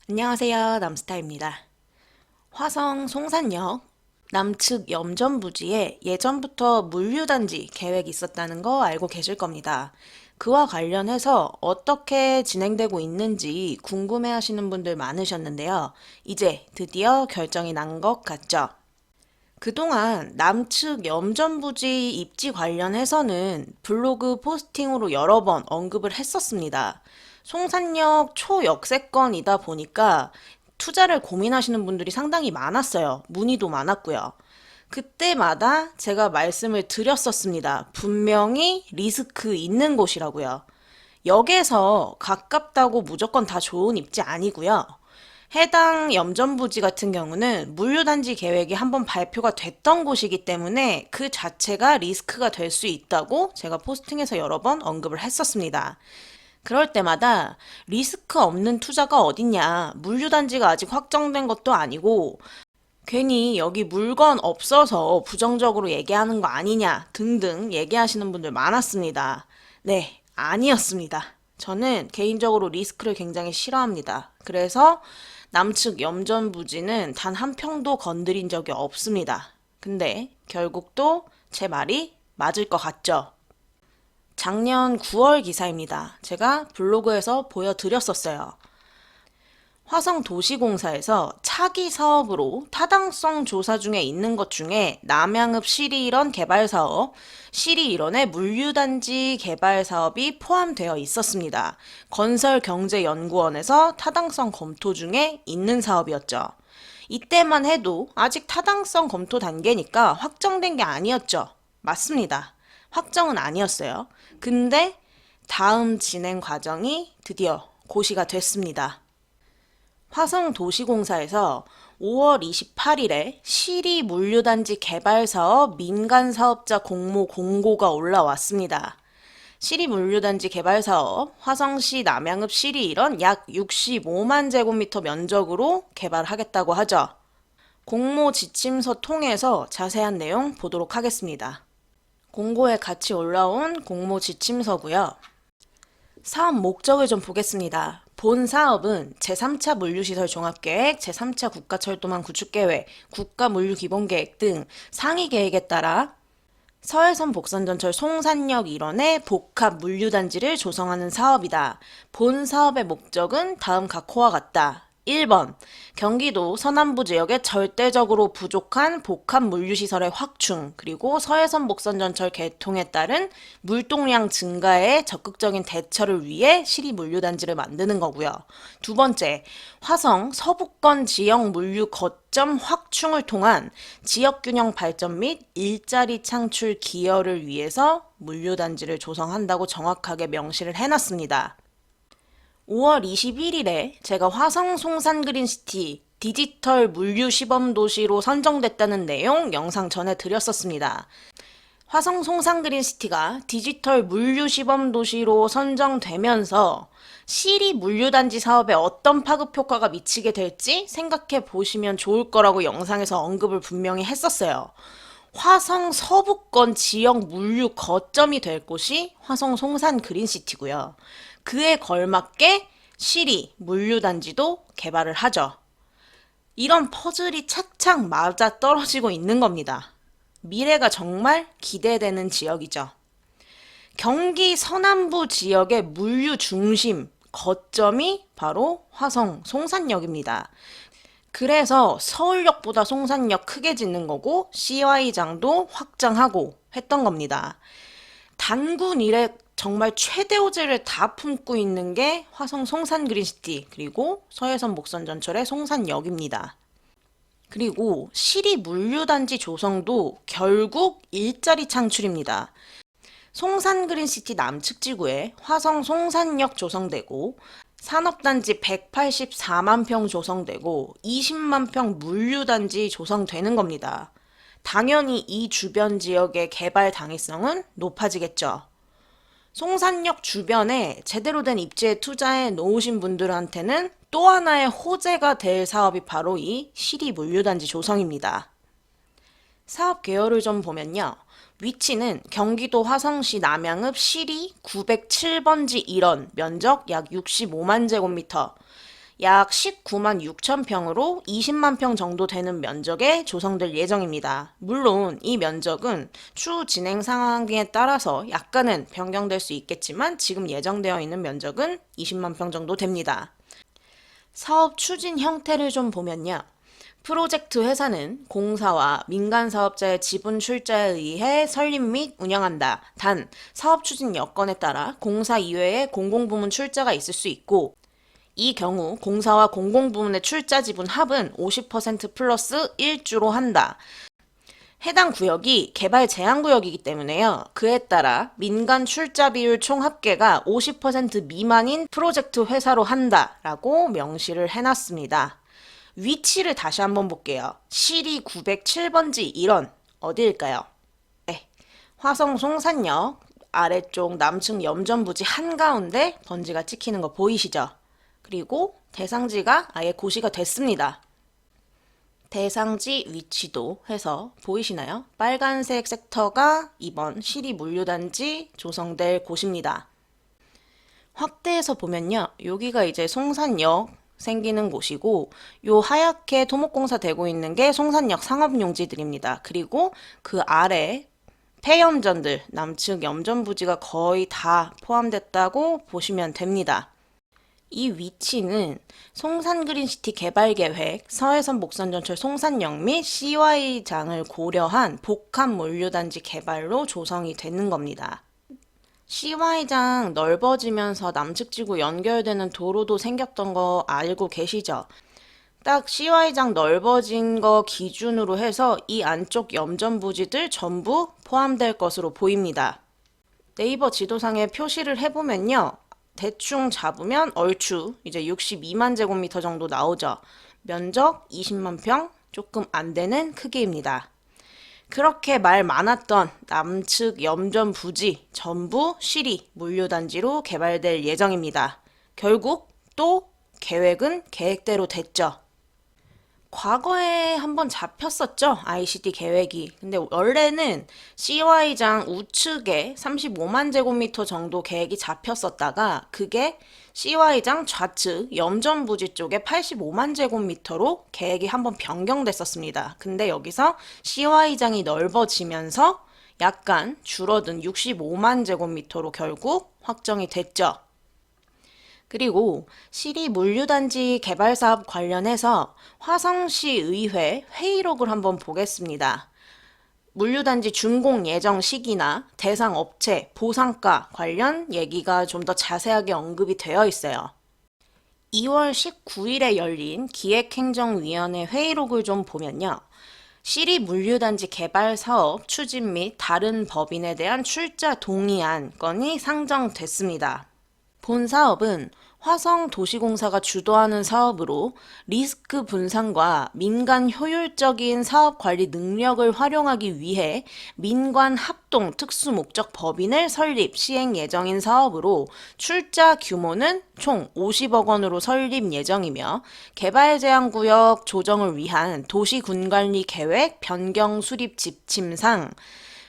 안녕하세요. 남스타입니다. 화성 송산역 남측 염전 부지에 예전부터 물류단지 계획이 있었다는 거 알고 계실 겁니다. 그와 관련해서 어떻게 진행되고 있는지 궁금해 하시는 분들 많으셨는데요. 이제 드디어 결정이 난 것 같죠? 그동안 남측 염전 부지 입지 관련해서는 블로그 포스팅으로 여러 번 언급을 했었습니다. 송산역 초역세권이다 보니까 투자를 고민하시는 분들이 상당히 많았어요. 문의도 많았고요. 그때마다 제가 말씀을 드렸었습니다. 분명히 리스크 있는 곳이라고요. 역에서 가깝다고 무조건 다 좋은 입지 아니고요. 해당 염전부지 같은 경우는 물류단지 계획이 한번 발표가 됐던 곳이기 때문에 그 자체가 리스크가 될 수 있다고 제가 포스팅에서 여러 번 언급을 했었습니다. 그럴 때마다 리스크 없는 투자가 어딨냐, 물류단지가 아직 확정된 것도 아니고 괜히 여기 물건 없어서 부정적으로 얘기하는 거 아니냐 등등 얘기하시는 분들 많았습니다. 네, 아니었습니다. 저는 개인적으로 리스크를 굉장히 싫어합니다. 그래서 남측 염전 부지는 단 한 평도 건드린 적이 없습니다. 근데 결국 또 제 말이 맞을 것 같죠? 작년 9월 기사입니다. 제가 블로그에서 보여드렸었어요. 화성도시공사에서 차기 사업으로 타당성 조사 중에 있는 것 중에 남양읍 시리 1원 개발 사업, 시리 1원의 물류단지 개발 사업이 포함되어 있었습니다. 건설경제연구원에서 타당성 검토 중에 있는 사업이었죠. 이때만 해도 아직 타당성 검토 단계니까 확정된 게 아니었죠. 맞습니다. 확정은 아니었어요. 근데 다음 진행 과정이 드디어 고시가 됐습니다. 화성도시공사에서 5월 28일에 시리 물류단지 개발사업 민간사업자 공모 공고가 올라왔습니다. 시리 물류단지 개발사업 화성시 남양읍 시리 1원 약 65만 제곱미터 면적으로 개발하겠다고 하죠. 공모 지침서 통해서 자세한 내용 보도록 하겠습니다. 공고에 같이 올라온 공모 지침서고요. 사업 목적을 좀 보겠습니다. 본 사업은 제3차 물류시설 종합계획, 제3차 국가철도망 구축계획, 국가물류기본계획 등 상위 계획에 따라 서해선 복선전철 송산역 일원의 복합 물류단지를 조성하는 사업이다. 본 사업의 목적은 다음 각호와 같다. 1번, 경기도 서남부 지역에 절대적으로 부족한 복합 물류시설의 확충, 그리고 서해선 복선전철 개통에 따른 물동량 증가에 적극적인 대처를 위해 시리 물류단지를 만드는 거고요. 두 번째, 화성 서부권 지역 물류 거점 확충을 통한 지역균형 발전 및 일자리 창출 기여를 위해서 물류단지를 조성한다고 정확하게 명시를 해놨습니다. 5월 21일에 제가 화성 송산 그린시티 디지털 물류 시범 도시로 선정됐다는 내용 영상 전해드렸었습니다. 화성 송산 그린시티가 디지털 물류 시범 도시로 선정되면서 시리 물류단지 사업에 어떤 파급 효과가 미치게 될지 생각해 보시면 좋을 거라고 영상에서 언급을 분명히 했었어요. 화성 서부권 지역 물류 거점이 될 곳이 화성 송산 그린시티고요. 그에 걸맞게 시리 물류단지도 개발을 하죠. 이런 퍼즐이 착착 맞아 떨어지고 있는 겁니다. 미래가 정말 기대되는 지역이죠. 경기 서남부 지역의 물류 중심 거점이 바로 화성 송산역입니다. 그래서 서울역보다 송산역 크게 짓는 거고 CY장도 확장하고 했던 겁니다. 단군 이래 정말 최대 호재를 다 품고 있는 게 화성 송산 그린시티 그리고 서해선 목선전철의 송산역입니다. 그리고 시리 물류단지 조성도 결국 일자리 창출입니다. 송산 그린시티 남측 지구에 화성 송산역 조성되고 산업단지 184만 평 조성되고 20만 평 물류단지 조성되는 겁니다. 당연히 이 주변 지역의 개발 당위성은 높아지겠죠. 송산역 주변에 제대로 된 입지에 투자해 놓으신 분들한테는 또 하나의 호재가 될 사업이 바로 이 시리 물류단지 조성입니다. 사업 개요를 좀 보면요. 위치는 경기도 화성시 남양읍 시리 907번지 1원, 면적 약 65만 제곱미터, 약 19만 6천 평으로 20만 평 정도 되는 면적에 조성될 예정입니다. 물론 이 면적은 추후 진행 상황에 따라서 약간은 변경될 수 있겠지만 지금 예정되어 있는 면적은 20만 평 정도 됩니다. 사업 추진 형태를 좀 보면요. 프로젝트 회사는 공사와 민간 사업자의 지분 출자에 의해 설립 및 운영한다. 단, 사업 추진 여건에 따라 공사 이외에 공공부문 출자가 있을 수 있고, 이 경우 공사와 공공부문의 출자 지분 합은 50% 플러스 1주로 한다. 해당 구역이 개발 제한 구역이기 때문에요. 그에 따라 민간 출자 비율 총 합계가 50% 미만인 프로젝트 회사로 한다라고 명시를 해놨습니다. 위치를 다시 한번 볼게요. 시리 907번지 1원 어디일까요? 네, 화성 송산역 아래쪽 남측 염전부지 한가운데 번지가 찍히는 거 보이시죠? 그리고 대상지가 아예 고시가 됐습니다. 대상지 위치도 해서 보이시나요? 빨간색 섹터가 이번 시리 물류단지 조성될 곳입니다. 확대해서 보면요. 여기가 이제 송산역 생기는 곳이고 요 하얗게 토목공사 되고 있는 게 송산역 상업용지들입니다. 그리고 그 아래 폐염전들, 남측 염전부지가 거의 다 포함됐다고 보시면 됩니다. 이 위치는 송산그린시티 개발계획, 서해선 목선전철 송산역 및 CY장을 고려한 복합 물류단지 개발로 조성이 되는 겁니다. CY장 넓어지면서 남측지구 연결되는 도로도 생겼던 거 알고 계시죠? 딱 CY장 넓어진 거 기준으로 해서 이 안쪽 염전부지들 전부 포함될 것으로 보입니다. 네이버 지도상에 표시를 해보면요. 대충 잡으면 얼추 이제 62만 제곱미터 정도 나오죠. 면적 20만 평 조금 안 되는 크기입니다. 그렇게 말 많았던 남측 염전 부지 전부 시리 물류단지로 개발될 예정입니다. 결국 또 계획은 계획대로 됐죠. 과거에 한번 잡혔었죠. ICT 계획이. 근데 원래는 CY장 우측에 35만 제곱미터 정도 계획이 잡혔었다가 그게 CY장 좌측 염전부지 쪽에 85만 제곱미터로 계획이 한번 변경됐었습니다. 근데 여기서 CY장이 넓어지면서 약간 줄어든 65만 제곱미터로 결국 확정이 됐죠. 그리고 시리 물류단지 개발 사업 관련해서 화성시 의회 회의록을 한번 보겠습니다. 물류단지 준공 예정 시기나 대상 업체, 보상가 관련 얘기가 좀 더 자세하게 언급이 되어 있어요. 2월 19일에 열린 기획행정위원회 회의록을 좀 보면요. 시리 물류단지 개발 사업 추진 및 다른 법인에 대한 출자 동의안 건이 상정됐습니다. 본 사업은 화성도시공사가 주도하는 사업으로 리스크 분산과 민간 효율적인 사업 관리 능력을 활용하기 위해 민관 합동 특수 목적 법인을 설립 시행 예정인 사업으로 출자 규모는 총 50억 원으로 설립 예정이며 개발 제한 구역 조정을 위한 도시군관리 계획 변경 수립 지침상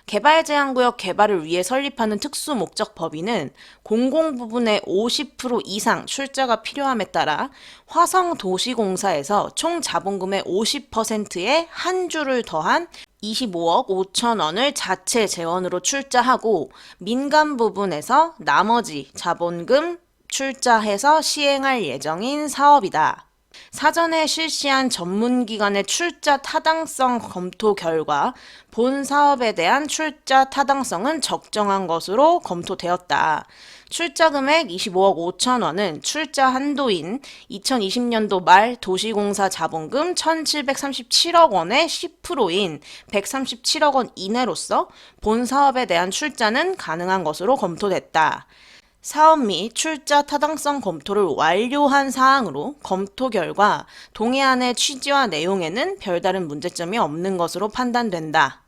개발 제한구역 개발을 위해 설립하는 특수 목적 법인은 공공부분의 50% 이상 출자가 필요함에 따라 화성도시공사에서 총 자본금의 50%에 한 주를 더한 25억 5천 원을 자체 재원으로 출자하고 민간 부분에서 나머지 자본금 출자해서 시행할 예정인 사업이다. 사전에 실시한 전문기관의 출자 타당성 검토 결과 본 사업에 대한 출자 타당성은 적정한 것으로 검토되었다. 출자 금액 25억 5천 원은 출자 한도인 2020년도 말 도시공사 자본금 1,737억 원의 10%인 137억 원 이내로서 본 사업에 대한 출자는 가능한 것으로 검토됐다. 사업 및 출자 타당성 검토를 완료한 사항으로 검토 결과 동의안의 취지와 내용에는 별다른 문제점이 없는 것으로 판단된다.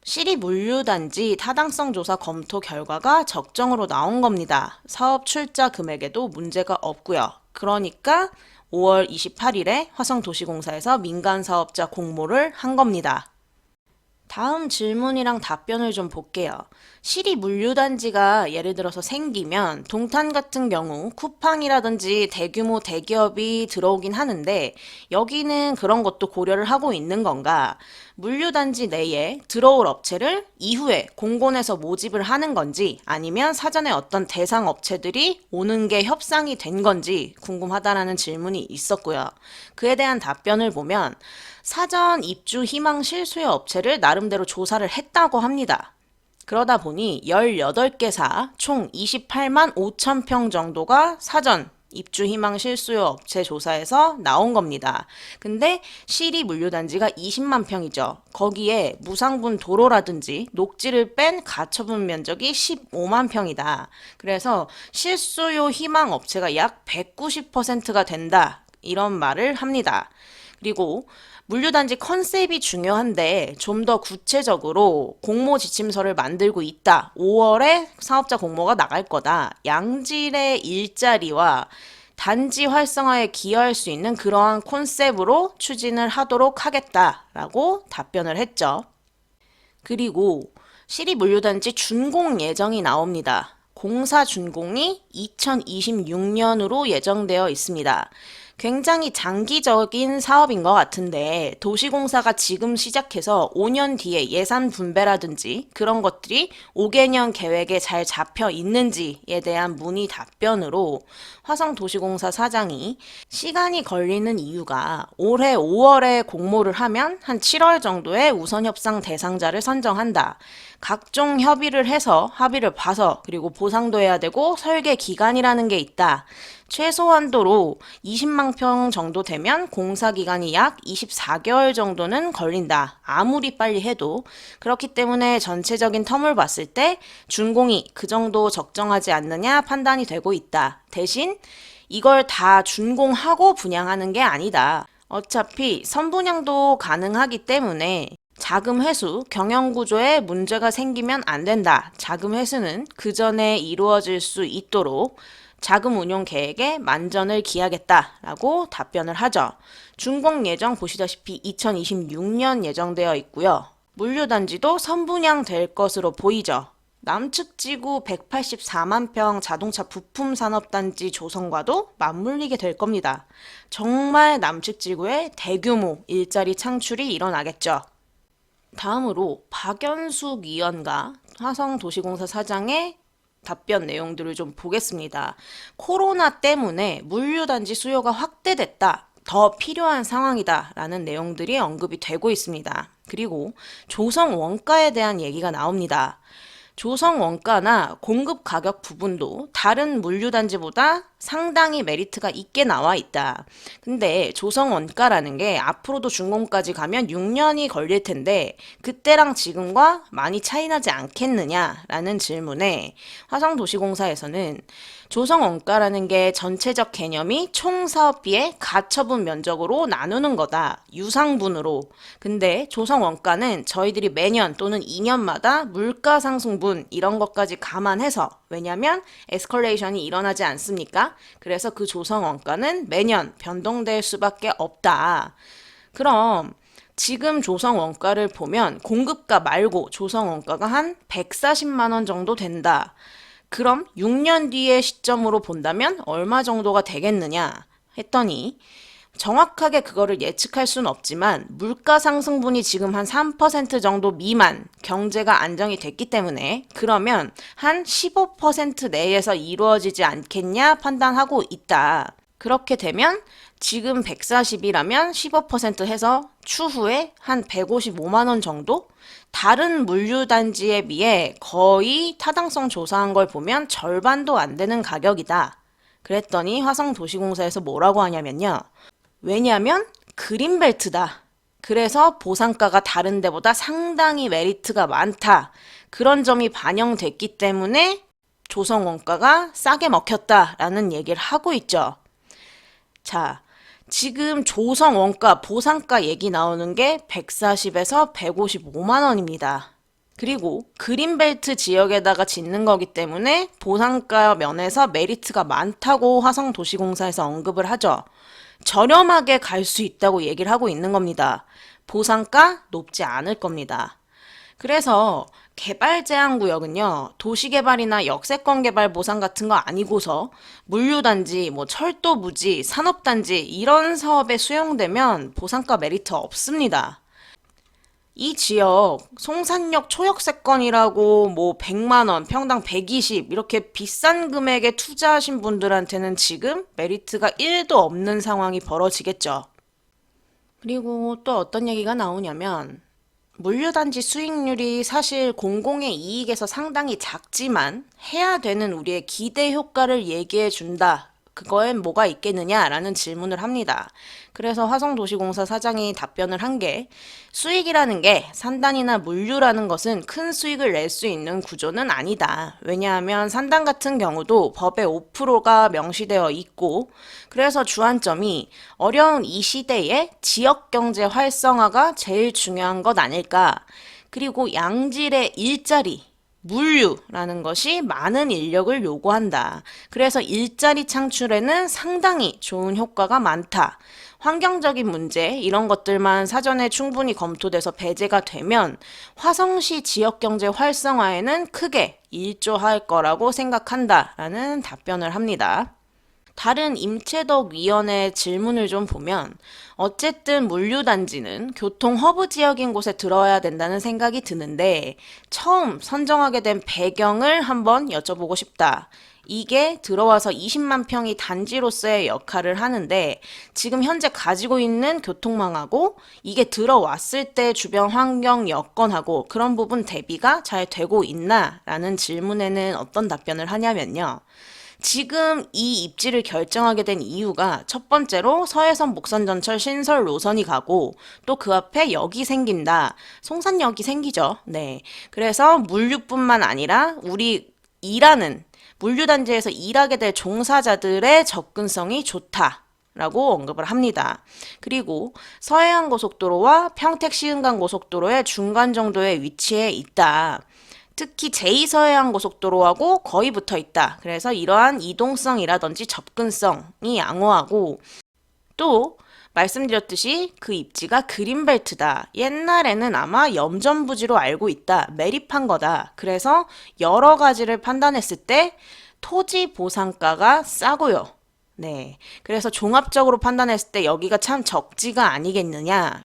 시리 물류단지 타당성 조사 검토 결과가 적정으로 나온 겁니다. 사업 출자 금액에도 문제가 없고요. 그러니까 5월 28일에 화성도시공사에서 민간사업자 공모를 한 겁니다. 다음 질문이랑 답변을 좀 볼게요. 시리 물류단지가 예를 들어서 생기면 동탄 같은 경우 쿠팡이라든지 대규모 대기업이 들어오긴 하는데 여기는 그런 것도 고려를 하고 있는 건가? 물류단지 내에 들어올 업체를 이후에 공고내서 모집을 하는 건지 아니면 사전에 어떤 대상 업체들이 오는 게 협상이 된 건지 궁금하다라는 질문이 있었고요. 그에 대한 답변을 보면 사전 입주 희망 실수요 업체를 나름대로 조사를 했다고 합니다. 그러다 보니 18개사 총 28만 5천 평 정도가 사전 입주 희망 실수요 업체 조사에서 나온 겁니다. 근데 시리 물류단지가 20만 평이죠. 거기에 무상분 도로라든지 녹지를 뺀 가처분 면적이 15만 평이다. 그래서 실수요 희망 업체가 약 190%가 된다. 이런 말을 합니다. 그리고 물류단지 컨셉이 중요한데 좀 더 구체적으로 공모 지침서를 만들고 있다. 5월에 사업자 공모가 나갈 거다. 양질의 일자리와 단지 활성화에 기여할 수 있는 그러한 콘셉트로 추진을 하도록 하겠다라고 답변을 했죠. 그리고 시리 물류단지 준공 예정이 나옵니다. 공사 준공이 2026년으로 예정되어 있습니다. 굉장히 장기적인 사업인 것 같은데 도시공사가 지금 시작해서 5년 뒤에 예산 분배라든지 그런 것들이 5개년 계획에 잘 잡혀 있는지에 대한 문의 답변으로 화성도시공사 사장이 시간이 걸리는 이유가 올해 5월에 공모를 하면 한 7월 정도에 우선 협상 대상자를 선정한다. 각종 협의를 해서 합의를 봐서 그리고 보상도 해야 되고 설계 기간이라는 게 있다. 최소한도로 20만 평 정도 되면 공사 기간이 약 24개월 정도는 걸린다. 아무리 빨리 해도. 그렇기 때문에 전체적인 텀을 봤을 때 준공이 그 정도 적정하지 않느냐 판단이 되고 있다. 대신 이걸 다 준공하고 분양하는 게 아니다. 어차피 선분양도 가능하기 때문에 자금 회수, 경영 구조에 문제가 생기면 안 된다. 자금 회수는 그 전에 이루어질 수 있도록 자금 운용 계획에 만전을 기하겠다라고 답변을 하죠. 준공 예정 보시다시피 2026년 예정되어 있고요. 물류단지도 선분양 될 것으로 보이죠. 남측 지구 184만 평 자동차 부품 산업단지 조성과도 맞물리게 될 겁니다. 정말 남측 지구에 대규모 일자리 창출이 일어나겠죠. 다음으로 박연숙 위원과 화성도시공사 사장의 답변 내용들을 좀 보겠습니다. 코로나 때문에 물류단지 수요가 확대됐다. 더 필요한 상황이다. 라는 내용들이 언급이 되고 있습니다. 그리고 조성 원가에 대한 얘기가 나옵니다. 조성 원가나 공급 가격 부분도 다른 물류단지보다 상당히 메리트가 있게 나와 있다. 근데 조성 원가라는 게 앞으로도 준공까지 가면 6년이 걸릴 텐데 그때랑 지금과 많이 차이 나지 않겠느냐라는 질문에 화성도시공사에서는 조성 원가라는 게 전체적 개념이 총 사업비의 가처분 면적으로 나누는 거다. 유상분으로. 근데 조성 원가는 저희들이 매년 또는 2년마다 물가 상승분 이런 것까지 감안해서 왜냐면 에스컬레이션이 일어나지 않습니까? 그래서 그 조성 원가는 매년 변동될 수밖에 없다. 그럼 지금 조성 원가를 보면 공급가 말고 조성 원가가 한 140만 원 정도 된다. 그럼 6년 뒤의 시점으로 본다면 얼마 정도가 되겠느냐 했더니 정확하게 그거를 예측할 수는 없지만 물가 상승분이 지금 한 3% 정도 미만 경제가 안정이 됐기 때문에 그러면 한 15% 내에서 이루어지지 않겠냐 판단하고 있다. 그렇게 되면 지금 140이라면 15% 해서 추후에 한 155만 원 정도? 다른 물류단지에 비해 거의 타당성 조사한 걸 보면 절반도 안 되는 가격이다. 그랬더니 화성도시공사에서 뭐라고 하냐면요. 왜냐면 그린벨트다. 그래서 보상가가 다른 데보다 상당히 메리트가 많다. 그런 점이 반영됐기 때문에 조성 원가가 싸게 먹혔다라는 얘기를 하고 있죠. 자, 지금 조성 원가, 보상가 얘기 나오는 게 140에서 155만 원입니다. 그리고 그린벨트 지역에다가 짓는 거기 때문에 보상가 면에서 메리트가 많다고 화성도시공사에서 언급을 하죠. 저렴하게 갈 수 있다고 얘기를 하고 있는 겁니다. 보상가 높지 않을 겁니다. 그래서 개발 제한 구역은요, 도시개발이나 역세권 개발 보상 같은 거 아니고서 물류단지, 뭐 철도 부지, 산업단지 이런 사업에 수용되면 보상가 메리트 없습니다. 이 지역 송산역 초역세권이라고 뭐 100만 원, 평당 120 이렇게 비싼 금액에 투자하신 분들한테는 지금 메리트가 1도 없는 상황이 벌어지겠죠. 그리고 또 어떤 얘기가 나오냐면 물류단지 수익률이 사실 공공의 이익에서 상당히 작지만 해야 되는 우리의 기대 효과를 얘기해 준다. 그거엔 뭐가 있겠느냐라는 질문을 합니다. 그래서 화성도시공사 사장이 답변을 한 게 수익이라는 게 산단이나 물류라는 것은 큰 수익을 낼 수 있는 구조는 아니다. 왜냐하면 산단 같은 경우도 법에 5%가 명시되어 있고 그래서 주안점이 어려운 이 시대에 지역경제 활성화가 제일 중요한 것 아닐까. 그리고 양질의 일자리, 물류라는 것이 많은 인력을 요구한다. 그래서 일자리 창출에는 상당히 좋은 효과가 많다. 환경적인 문제, 이런 것들만 사전에 충분히 검토돼서 배제가 되면 화성시 지역경제 활성화에는 크게 일조할 거라고 생각한다라는 답변을 합니다. 다른 임채덕 위원의 질문을 좀 보면 어쨌든 물류단지는 교통 허브 지역인 곳에 들어야 된다는 생각이 드는데 처음 선정하게 된 배경을 한번 여쭤보고 싶다. 이게 들어와서 20만 평이 단지로서의 역할을 하는데 지금 현재 가지고 있는 교통망하고 이게 들어왔을 때 주변 환경 여건하고 그런 부분 대비가 잘 되고 있나? 라는 질문에는 어떤 답변을 하냐면요. 지금 이 입지를 결정하게 된 이유가 첫 번째로 서해선 목선전철 신설 노선이 가고 또 그 앞에 역이 생긴다. 송산역이 생기죠. 네. 그래서 물류뿐만 아니라 우리 일하는 물류단지에서 일하게 될 종사자들의 접근성이 좋다. 라고 언급을 합니다. 그리고 서해안 고속도로와 평택 시흥간 고속도로의 중간 정도의 위치에 있다. 특히 제2서해안 고속도로하고 거의 붙어 있다. 그래서 이러한 이동성이라든지 접근성이 양호하고 또 말씀드렸듯이 그 입지가 그린벨트다. 옛날에는 아마 염전부지로 알고 있다. 매립한 거다. 그래서 여러 가지를 판단했을 때 토지 보상가가 싸고요. 네. 그래서 종합적으로 판단했을 때 여기가 참 적지가 아니겠느냐.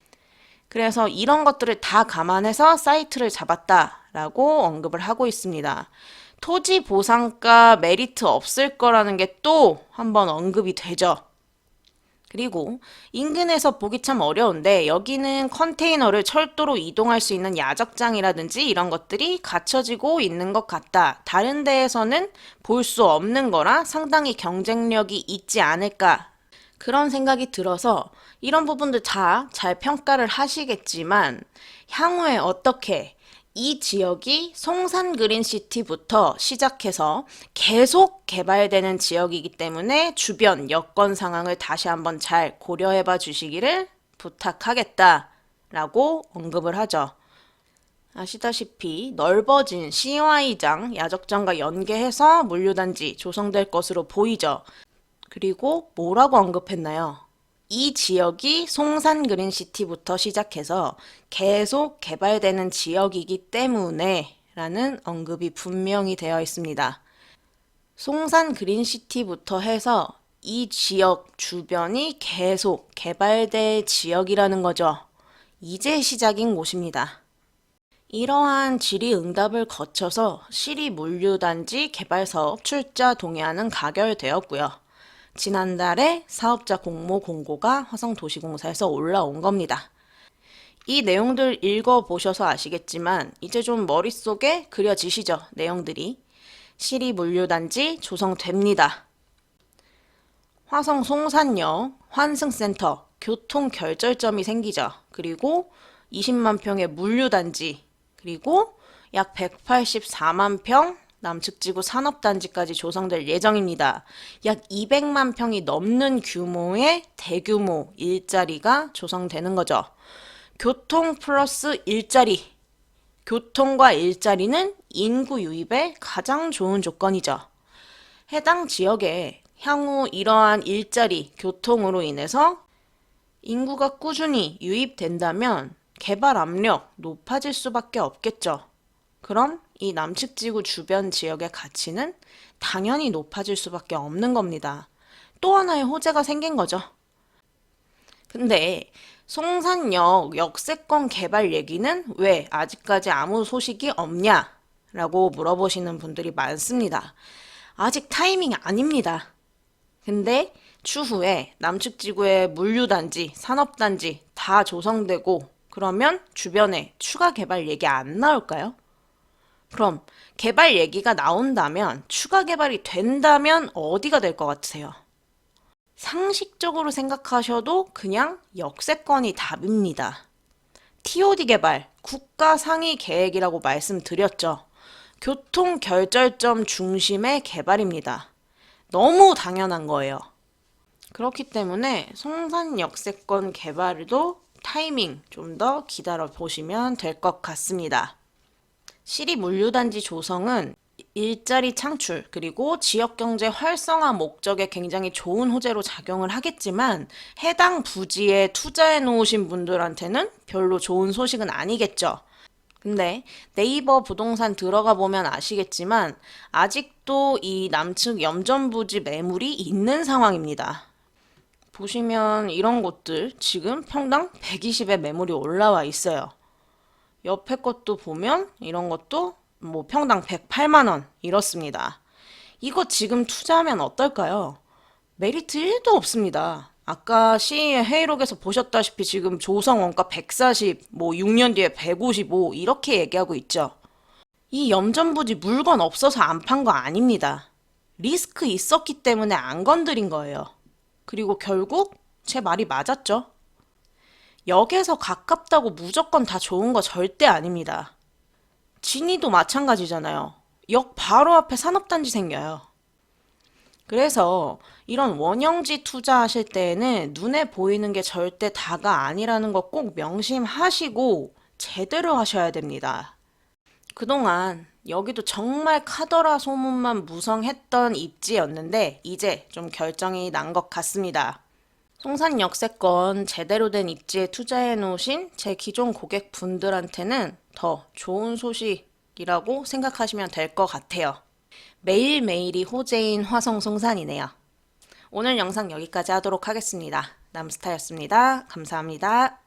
그래서 이런 것들을 다 감안해서 사이트를 잡았다라고 언급을 하고 있습니다. 토지 보상가 메리트 없을 거라는 게 또 한번 언급이 되죠. 그리고 인근에서 보기 참 어려운데 여기는 컨테이너를 철도로 이동할 수 있는 야적장이라든지 이런 것들이 갖춰지고 있는 것 같다. 다른 데에서는 볼 수 없는 거라 상당히 경쟁력이 있지 않을까. 그런 생각이 들어서 이런 부분들 다 잘 평가를 하시겠지만 향후에 어떻게 이 지역이 송산 그린시티부터 시작해서 계속 개발되는 지역이기 때문에 주변 여건 상황을 다시 한번 잘 고려해 봐 주시기를 부탁하겠다라고 언급을 하죠. 아시다시피 넓어진 CY장, 야적장과 연계해서 물류단지 조성될 것으로 보이죠. 그리고 뭐라고 언급했나요? 이 지역이 송산 그린시티부터 시작해서 계속 개발되는 지역이기 때문에 라는 언급이 분명히 되어 있습니다. 송산 그린시티부터 해서 이 지역 주변이 계속 개발될 지역이라는 거죠. 이제 시작인 곳입니다. 이러한 질의응답을 거쳐서 시리 물류단지 개발사업 출자 동의안은 가결되었고요. 지난달에 사업자 공모 공고가 화성도시공사에서 올라온 겁니다. 이 내용들 읽어보셔서 아시겠지만 이제 좀 머릿속에 그려지시죠? 내용들이. 시리 물류단지 조성됩니다. 화성 송산역 환승센터 교통 결절점이 생기죠. 그리고 20만 평의 물류단지 그리고 약 184만 평 남측지구 산업단지까지 조성될 예정입니다. 약 200만 평이 넘는 규모의 대규모 일자리가 조성되는 거죠. 교통 플러스 일자리. 교통과 일자리는 인구 유입에 가장 좋은 조건이죠. 해당 지역에 향후 이러한 일자리, 교통으로 인해서 인구가 꾸준히 유입된다면 개발 압력 높아질 수밖에 없겠죠. 그럼 이 남측지구 주변 지역의 가치는 당연히 높아질 수밖에 없는 겁니다. 또 하나의 호재가 생긴 거죠. 근데 송산역 역세권 개발 얘기는 왜 아직까지 아무 소식이 없냐? 라고 물어보시는 분들이 많습니다. 아직 타이밍이 아닙니다. 근데 추후에 남측 지구의 물류단지, 산업단지 다 조성되고 그러면 주변에 추가 개발 얘기 안 나올까요? 그럼 개발 얘기가 나온다면, 추가 개발이 된다면 어디가 될 것 같으세요? 상식적으로 생각하셔도 그냥 역세권이 답입니다. TOD 개발, 국가 상위 계획이라고 말씀드렸죠. 교통 결절점 중심의 개발입니다. 너무 당연한 거예요. 그렇기 때문에 송산 역세권 개발도 타이밍 좀 더 기다려 보시면 될 것 같습니다. 시리 물류단지 조성은 일자리 창출 그리고 지역경제 활성화 목적에 굉장히 좋은 호재로 작용을 하겠지만 해당 부지에 투자해 놓으신 분들한테는 별로 좋은 소식은 아니겠죠. 근데 네이버 부동산 들어가 보면 아시겠지만 아직도 이 남측 염전부지 매물이 있는 상황입니다. 보시면 이런 곳들 지금 평당 120에 매물이 올라와 있어요. 옆에 것도 보면 이런 것도 뭐 평당 108만 원 이렇습니다. 이거 지금 투자하면 어떨까요? 메리트 1도 없습니다. 아까 시의 회의록에서 보셨다시피 지금 조성 원가 140, 뭐 6년 뒤에 155 이렇게 얘기하고 있죠. 이 염전부지 물건 없어서 안 판 거 아닙니다. 리스크 있었기 때문에 안 건드린 거예요. 그리고 결국 제 말이 맞았죠. 역에서 가깝다고 무조건 다 좋은 거 절대 아닙니다. 진이도 마찬가지잖아요. 역 바로 앞에 산업단지 생겨요. 그래서 이런 원형지 투자하실 때에는 눈에 보이는 게 절대 다가 아니라는 거 꼭 명심하시고 제대로 하셔야 됩니다. 그동안 여기도 정말 카더라 소문만 무성했던 입지였는데 이제 좀 결정이 난 것 같습니다. 송산 역세권 제대로 된 입지에 투자해 놓으신 제 기존 고객분들한테는 더 좋은 소식이라고 생각하시면 될 것 같아요. 매일매일이 호재인 화성 송산이네요. 오늘 영상 여기까지 하도록 하겠습니다. 남스타였습니다. 감사합니다.